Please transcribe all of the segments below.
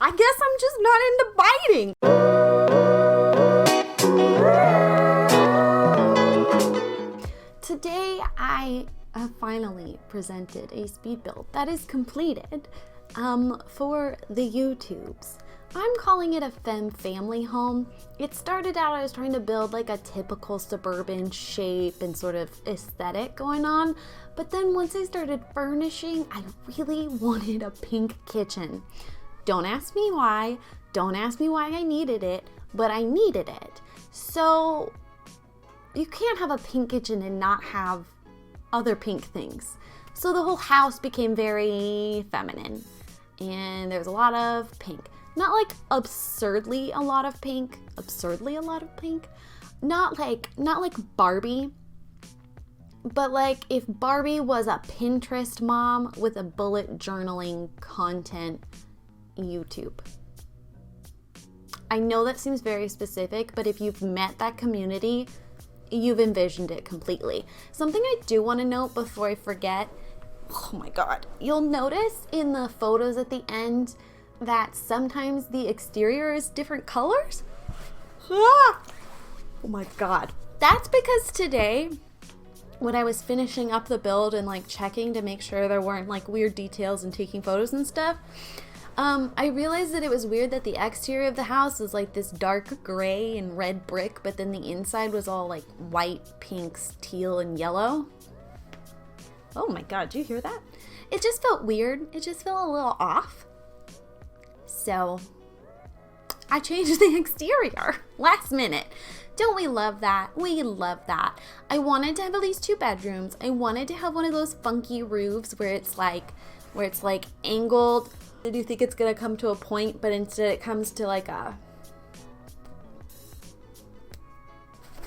I guess I'm just not into biting. Today, I have finally presented a speed build that is completed for the YouTubes. I'm calling it a family home. It started out, I was trying to build like a typical suburban shape and sort of aesthetic going on. But then once I started furnishing, I really wanted a pink kitchen. Don't ask me why. Don't ask me why I needed it, but I needed it. So you can't have a pink kitchen and not have other pink things. So the whole house became very feminine and there's a lot of pink. Not like absurdly a lot of pink, not like Barbie, but like if Barbie was a Pinterest mom with a bullet journaling content YouTube. I know that seems very specific, but if you've met that community, you've envisioned it completely. Something I do want to note before I forget, oh my God, you'll notice in the photos at the end that sometimes the exterior is different colors. Oh my God. That's because today, when I was finishing up the build and like checking to make sure there weren't like weird details and taking photos and stuff, I realized that it was weird that the exterior of the house was like this dark gray and red brick, but then the inside was all like white, pinks, teal, and yellow. Oh my God, did you hear that? It just felt weird. It just felt a little off. So I changed the exterior last minute. Don't we love that? We love that. I wanted to have at least 2 bedrooms. I wanted to have one of those funky roofs where it's like angled. I do think it's gonna come to a point, but instead it comes to like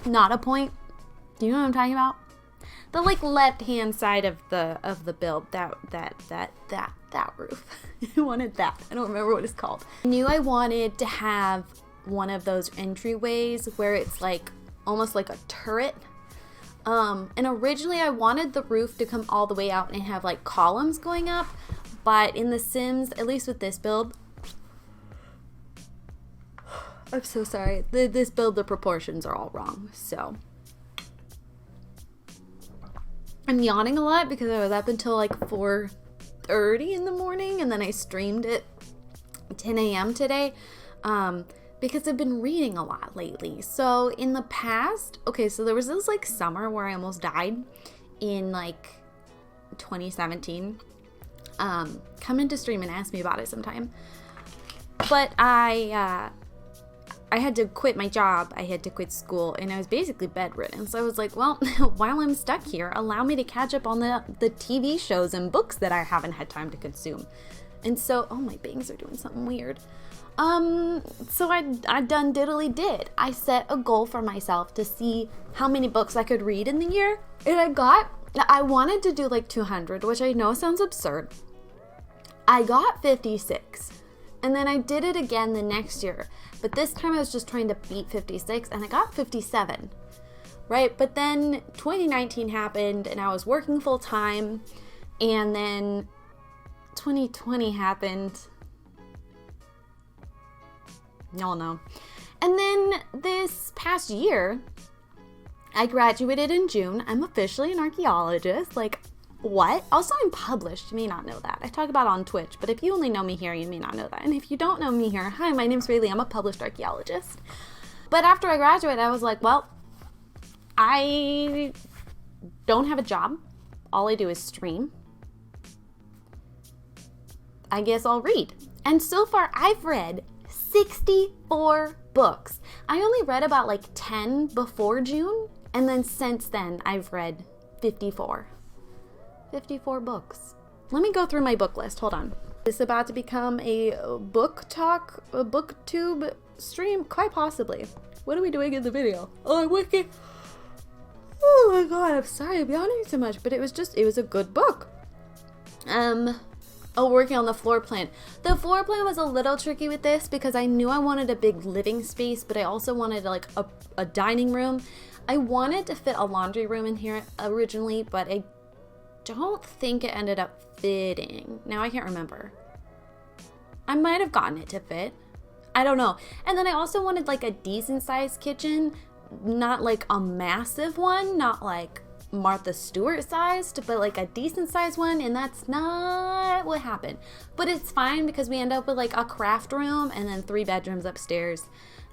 not a point. Do you know what I'm talking about? The like left hand side of the build, that roof. I wanted that. I don't remember what it's called. I knew I wanted to have one of those entryways where it's like almost like a turret. And originally I wanted the roof to come all the way out and have like columns going up, but in The Sims, at least with this build, I'm so sorry. This build, the proportions are all wrong. So I'm yawning a lot because I was up until like 4:30 in the morning, and then I streamed at 10 a.m. today because I've been reading a lot lately. So in the past, okay, so there was this like summer where I almost died in like 2017. Come into stream and ask me about it sometime. But I had to quit my job, I had to quit school, and I was basically bedridden. So I was like, well, while I'm stuck here, allow me to catch up on the TV shows and books that I haven't had time to consume. And so, oh, my bangs are doing something weird. So I done diddly did. I set a goal for myself to see how many books I could read in the year. And I wanted to do like 200, which I know sounds absurd. I got 56. And then I did it again the next year. But this time I was just trying to beat 56 and I got 57, right? But then 2019 happened and I was working full time, and then 2020 happened. Y'all know. And then this past year, I graduated in June. I'm officially an archaeologist. Like, what? Also, I'm published. You may not know that. I talk about it on Twitch, but if you only know me here, you may not know that. And if you don't know me here, hi, my name's Rayleigh. I'm a published archaeologist. But after I graduated, I was like, well, I don't have a job. All I do is stream. I guess I'll read. And so far, I've read 64 books. I only read about like 10 before June, and then since then, I've read 54 books. Let me go through my book list. Hold on. Is this about to become a booktube stream? Quite possibly. What are we doing in the video? Oh, I'm working. Oh my God, I'm sorry I'm yawning so much, but it was a good book. Working on the floor plan. The floor plan was a little tricky with this because I knew I wanted a big living space, but I also wanted like a dining room. I wanted to fit a laundry room in here originally, but I don't think it ended up fitting. Now I can't remember. I might have gotten it to fit. I don't know. And then I also wanted like a decent sized kitchen, not like a massive one, not like Martha Stewart sized, but like a decent sized one, and that's not what happened. But it's fine because we end up with like a craft room and then 3 bedrooms upstairs.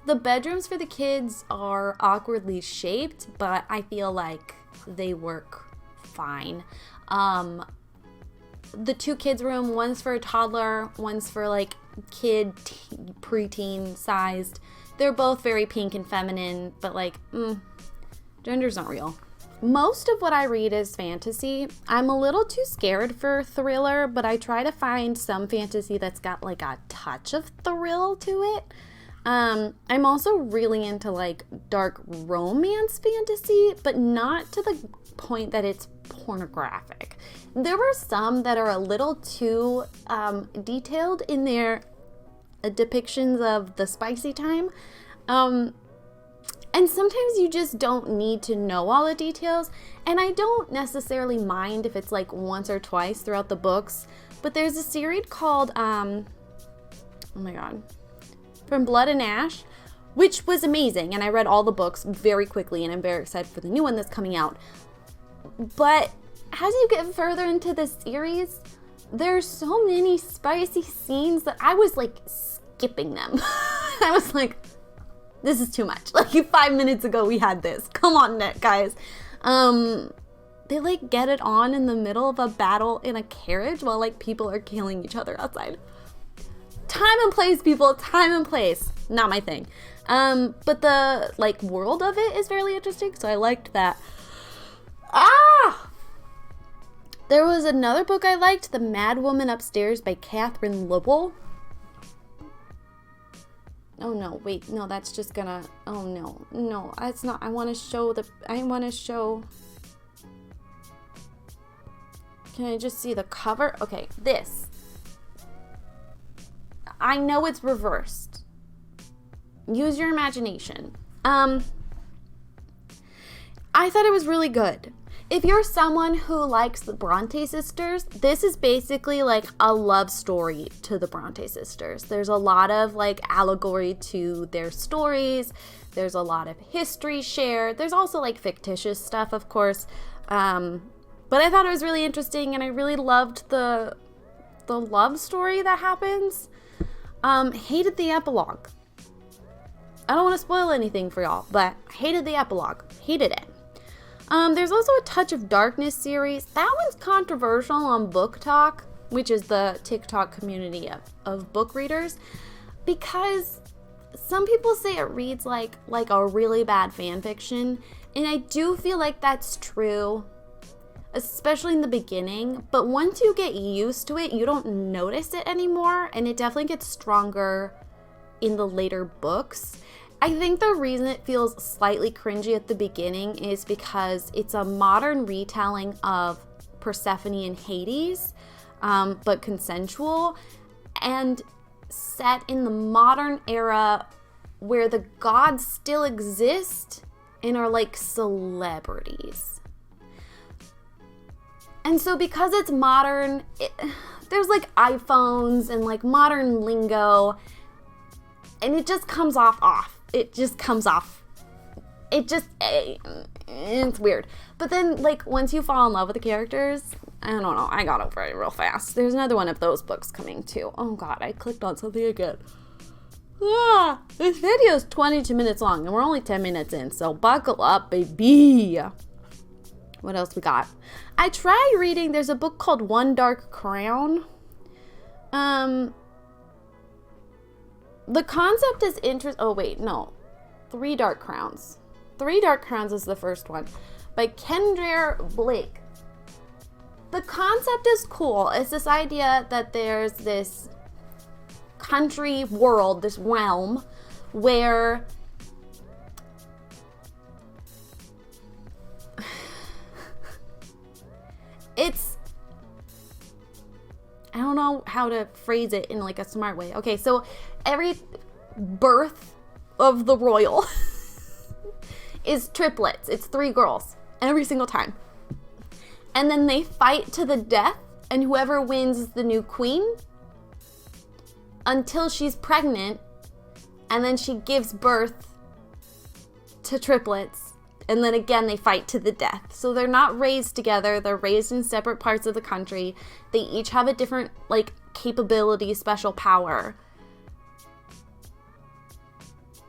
The bedrooms for the kids are awkwardly shaped, but I feel like they work fine. The 2 kids room, one's for a toddler, one's for like kid, preteen sized. They're both very pink and feminine, but like, gender's not real. Most of what I read is fantasy. I'm a little too scared for thriller, but I try to find some fantasy that's got like a touch of thrill to it. I'm also really into like dark romance fantasy, but not to the point that it's pornographic. There were some that are a little too detailed in their depictions of the spicy time. And sometimes you just don't need to know all the details. And I don't necessarily mind if it's like once or twice throughout the books. But there's a series called, oh my God, From Blood and Ash, which was amazing. And I read all the books very quickly, and I'm very excited for the new one that's coming out. But as you get further into the series, there's so many spicy scenes that I was like skipping them. I was like, this is too much. Like 5 minutes ago we had this. Come on, guys. They like get it on in the middle of a battle in a carriage while like people are killing each other outside. Time and place, people. Time and place. Not my thing. But the like world of it is fairly interesting, so I liked that. There was another book I liked, The Mad Woman Upstairs by Catherine Lowell. Oh no, wait, no, that's just gonna, oh no, it's not. I want to show, can I just see the cover? Okay, this. I know it's reversed. Use your imagination. I thought it was really good. If you're someone who likes the Bronte sisters, this is basically like a love story to the Bronte sisters. There's a lot of like allegory to their stories. There's a lot of history shared. There's also like fictitious stuff, of course. But I thought it was really interesting, and I really loved the love story that happens. Hated the epilogue. I don't want to spoil anything for y'all, but hated the epilogue. Hated it. There's also a Touch of Darkness series. That one's controversial on Book Talk, which is the TikTok community of book readers, because some people say it reads like a really bad fan fiction, and I do feel like that's true, especially in the beginning, but once you get used to it, you don't notice it anymore, and it definitely gets stronger in the later books. I think the reason it feels slightly cringy at the beginning is because it's a modern retelling of Persephone and Hades, but consensual, and set in the modern era where the gods still exist and are like celebrities. And so because it's modern, there's like iPhones and like modern lingo, and it just comes off. It just comes off. It's weird. But then, like, once you fall in love with the characters, I don't know, I got over it real fast. There's another one of those books coming, too. Oh, God, I clicked on something again. This video is 22 minutes long, and we're only 10 minutes in, so buckle up, baby. What else we got? I tried reading, there's a book called One Dark Crown. The concept is interesting. Oh, wait, no. 3 Dark Crowns. 3 Dark Crowns is the first one by Kendra Blake. The concept is cool. It's this idea that there's this country world, this realm, where it's, I don't know how to phrase it in like a smart way. Okay, so every birth of the royal is triplets. It's 3 girls every single time. And then they fight to the death, and whoever wins is the new queen. until she's pregnant, and then she gives birth to triplets, and then again they fight to the death. So they're not raised together, they're raised in separate parts of the country. They each have a different, like, capability, special power.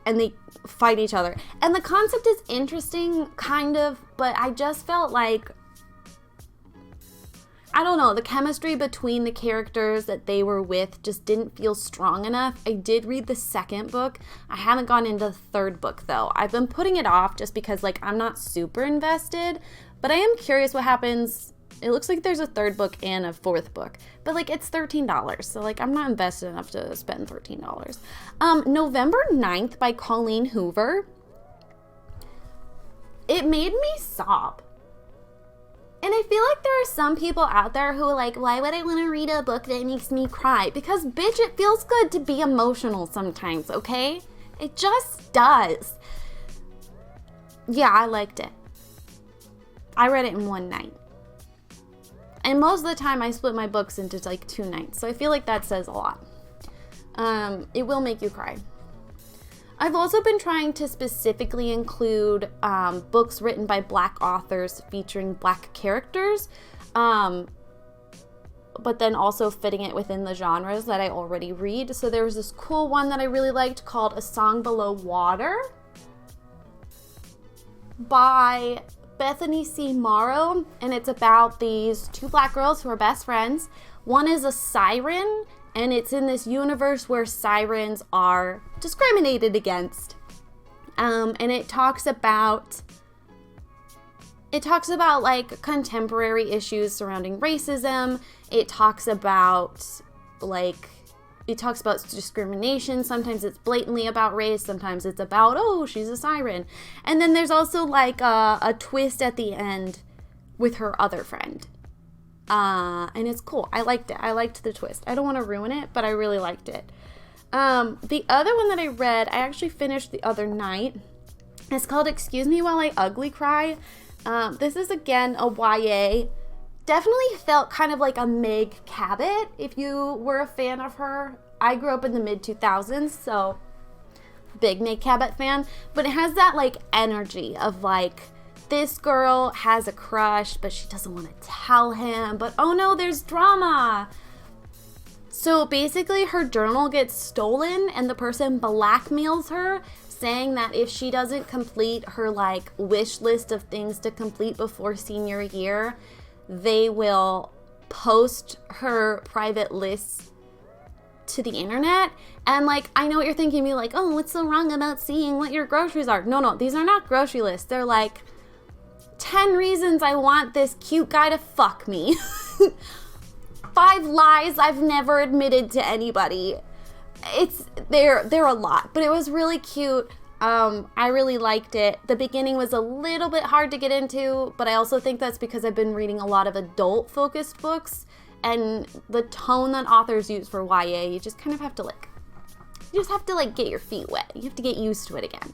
And they fight each other. And the concept is interesting, kind of, but I just felt like, I don't know, the chemistry between the characters that they were with just didn't feel strong enough. I did read the second book. I haven't gone into the third book, though. I've been putting it off just because, like, I'm not super invested, but I am curious what happens. It looks like there's a third book and a fourth book, but, like, it's $13, so, like, I'm not invested enough to spend $13. November 9th by Colleen Hoover. It made me sob. And I feel like there are some people out there who are like, why would I want to read a book that makes me cry? Because, bitch, it feels good to be emotional sometimes, okay? It just does. Yeah, I liked it. I read it in one night. And most of the time I split my books into, like, 2 nights. So I feel like that says a lot. It will make you cry. I've also been trying to specifically include books written by Black authors featuring Black characters, but then also fitting it within the genres that I already read. So there was this cool one that I really liked called A Song Below Water by Bethany C. Morrow, and it's about these 2 Black girls who are best friends. One is a siren, and it's in this universe where sirens are discriminated against. And it talks about like contemporary issues surrounding racism. It talks about discrimination. Sometimes it's blatantly about race. Sometimes it's about, oh, she's a siren. And then there's also like a twist at the end with her other friend. And it's cool. I liked it. I liked the twist. I don't want to ruin it, but I really liked it. The other one that I read, I actually finished the other night. It's called Excuse Me While I Ugly Cry. This is, again, a YA. Definitely felt kind of like a Meg Cabot, if you were a fan of her. I grew up in the mid-2000s, so big Meg Cabot fan. But it has that, like, energy of, like, this girl has a crush, but she doesn't want to tell him. But, oh no, there's drama. So basically her journal gets stolen and the person blackmails her, saying that if she doesn't complete her, like, wish list of things to complete before senior year, they will post her private lists to the internet. And, like, I know what you're thinking, be like, oh, what's so wrong about seeing what your groceries are? No, these are not grocery lists. They're like 10 reasons I want this cute guy to fuck me. 5 lies I've never admitted to anybody. They're a lot, but it was really cute. I really liked it. The beginning was a little bit hard to get into, but I also think that's because I've been reading a lot of adult-focused books, and the tone that authors use for YA, you just kind of have to, like, get your feet wet. You have to get used to it again.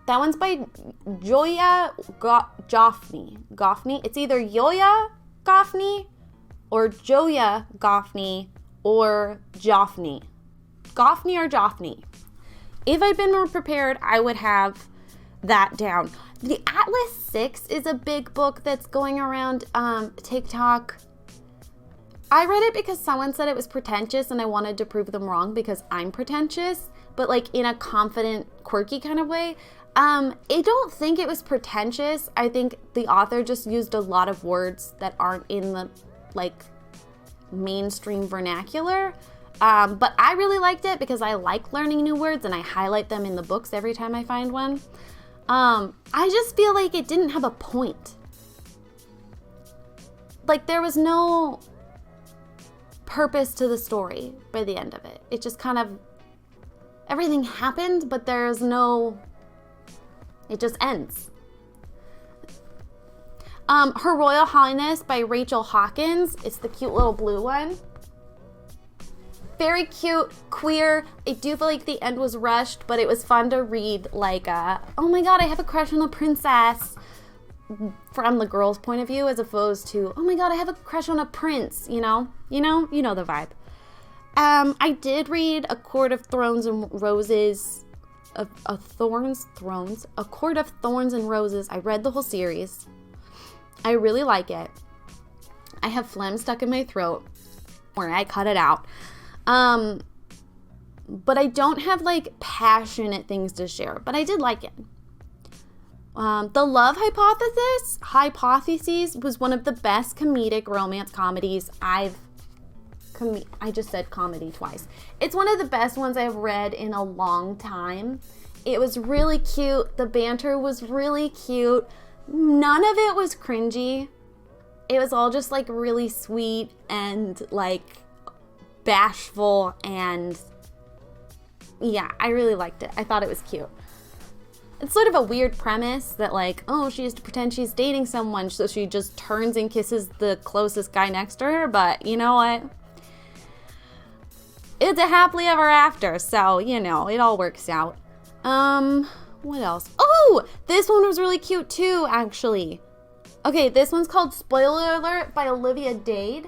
That one's by Joya Goffney. It's either Yoya Goffney or Joya Goffney or Joffney. Goffney or Joffney. If I'd been more prepared, I would have that down. The Atlas 6 is a big book that's going around TikTok. I read it because someone said it was pretentious and I wanted to prove them wrong because I'm pretentious, but, like, in a confident, quirky kind of way. I don't think it was pretentious. I think the author just used a lot of words that aren't in the, like, mainstream vernacular. But I really liked it because I like learning new words and I highlight them in the books every time I find one. I just feel like it didn't have a point. Like, there was no purpose to the story by the end of it. It just kind of, everything happened, but there's no, it just ends. Her Royal Highness by Rachel Hawkins. It's the cute little blue one. Very cute, queer. I do feel like the end was rushed, but it was fun to read, like, oh my god, I have a crush on a princess, from the girl's point of view, as opposed to, oh my god, I have a crush on a prince, you know the vibe. I did read A Court of Thorns and Roses. A Court of Thorns and Roses. I read the whole series. I really like it. I have phlegm stuck in my throat where I cut it out. But I don't have like passionate things to share, but I did like it. The Love Hypothesis was one of the best comedic romance comedies I just said comedy twice. It's one of the best ones I've read in a long time. It was really cute. The banter was really cute. None of it was cringy. It was all just like really sweet and like bashful, and yeah, I really liked it. I thought it was cute. It's sort of a weird premise that like, oh, she has to pretend she's dating someone, so she just turns and kisses the closest guy next to her, but you know what? It's a happily ever after, so, you know, it all works out. What else? Oh, this one was really cute too, actually. Okay, this one's called Spoiler Alert by Olivia Dade.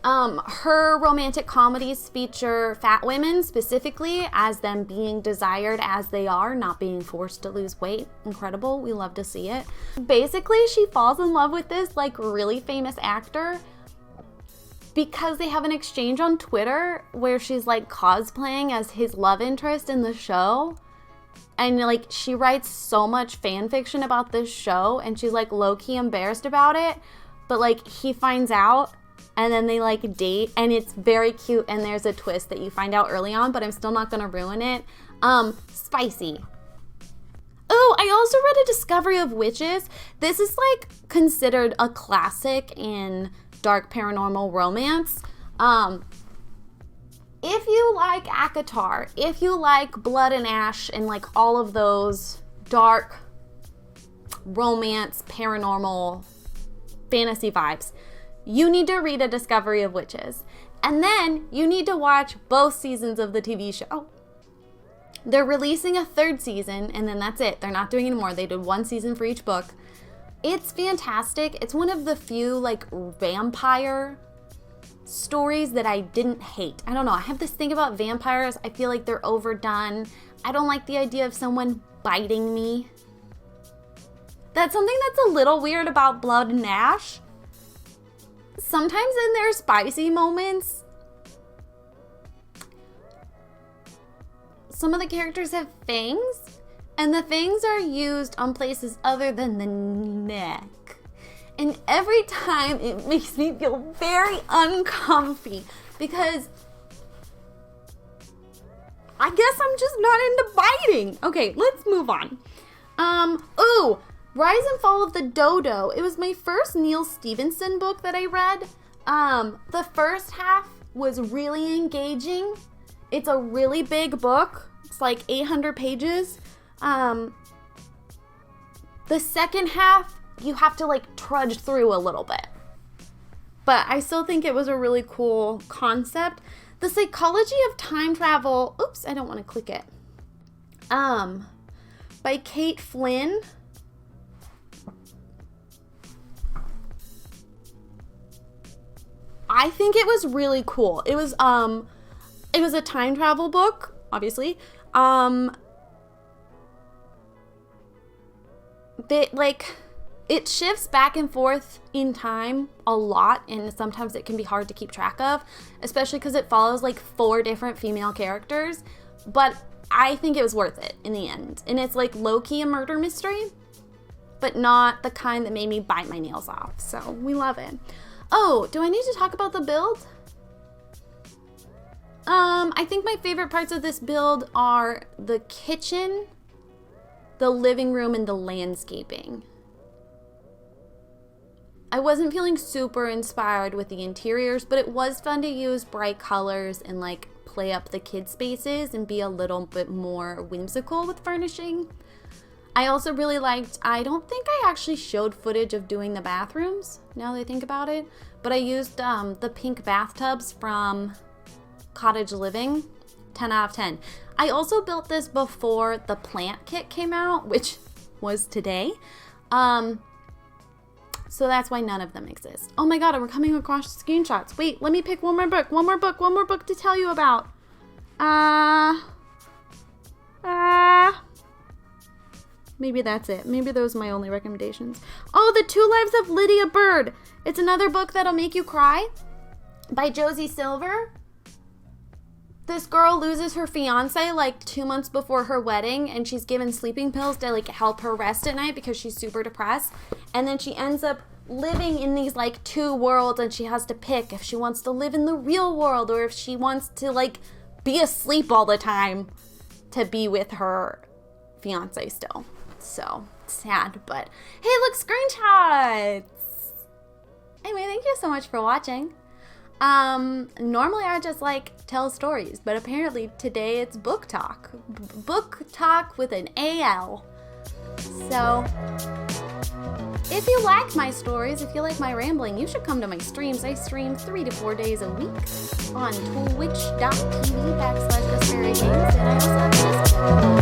Her romantic comedies feature fat women specifically as them being desired as they are, not being forced to lose weight. Incredible. We love to see it. Basically, she falls in love with this like really famous actor because they have an exchange on Twitter where she's like cosplaying as his love interest in the show. And like she writes so much fan fiction about this show, and she's like low-key embarrassed about it, but like he finds out and then they like date, and it's very cute, and there's a twist that you find out early on, but I'm still not gonna ruin it. Spicy. Oh, I also read A Discovery of Witches. This is like considered a classic in dark paranormal romance. If you like ACOTAR, if you like Blood and Ash and like all of those dark romance, paranormal, fantasy vibes, you need to read A Discovery of Witches. And then you need to watch both seasons of the TV show. They're releasing a third season, and then that's it. They're not doing any more. They did one season for each book. It's fantastic. It's one of the few like vampire stories that I didn't hate. I don't know. I have this thing about vampires. I feel like they're overdone. I don't like the idea of someone biting me. That's something that's a little weird about Blood and Ash. Sometimes in their spicy moments, some of the characters have fangs, and the fangs are used on places other than the neck. And every time it makes me feel very uncomfy because I guess I'm just not into biting. Okay, let's move on. Rise and Fall of the Dodo. It was my first Neil Stephenson book that I read. The first half was really engaging. It's a really big book. It's like 800 pages. The second half, you have to like trudge through a little bit. But I still think it was a really cool concept. The Psychology of Time Travel. Oops, I don't want to click it. By Kate Flynn. I think it was really cool. It was a time travel book, obviously. It shifts back and forth in time a lot, and sometimes it can be hard to keep track of, especially because it follows like 4 different female characters. But I think it was worth it in the end. And it's like low-key a murder mystery, but not the kind that made me bite my nails off. So we love it. Oh, do I need to talk about the build? I think my favorite parts of this build are the kitchen, the living room, and the landscaping. I wasn't feeling super inspired with the interiors, but it was fun to use bright colors and like play up the kid spaces and be a little bit more whimsical with furnishing. I also really liked, I don't think I actually showed footage of doing the bathrooms, now that I think about it, but I used the pink bathtubs from Cottage Living, 10 out of 10. I also built this before the plant kit came out, which was today. So that's why none of them exist. Oh my god, we're coming across screenshots. Wait, let me pick one more book to tell you about. Maybe that's it. Maybe those are my only recommendations. Oh, The 2 Lives of Lydia Bird. It's another book that'll make you cry by Josie Silver. This girl loses her fiance like 2 months before her wedding, and she's given sleeping pills to like help her rest at night because she's super depressed. And then she ends up living in these like 2 worlds, and she has to pick if she wants to live in the real world or if she wants to like be asleep all the time to be with her fiance still. So sad, but hey, look, screenshots. Anyway, thank you so much for watching. Normally I just like tell stories, but apparently today it's book talk. Book talk with an AL. So if you like my stories, if you like my rambling, you should come to my streams. I stream 3 to 4 days a week on twitch.tv/SberryGames, and I also have Discord.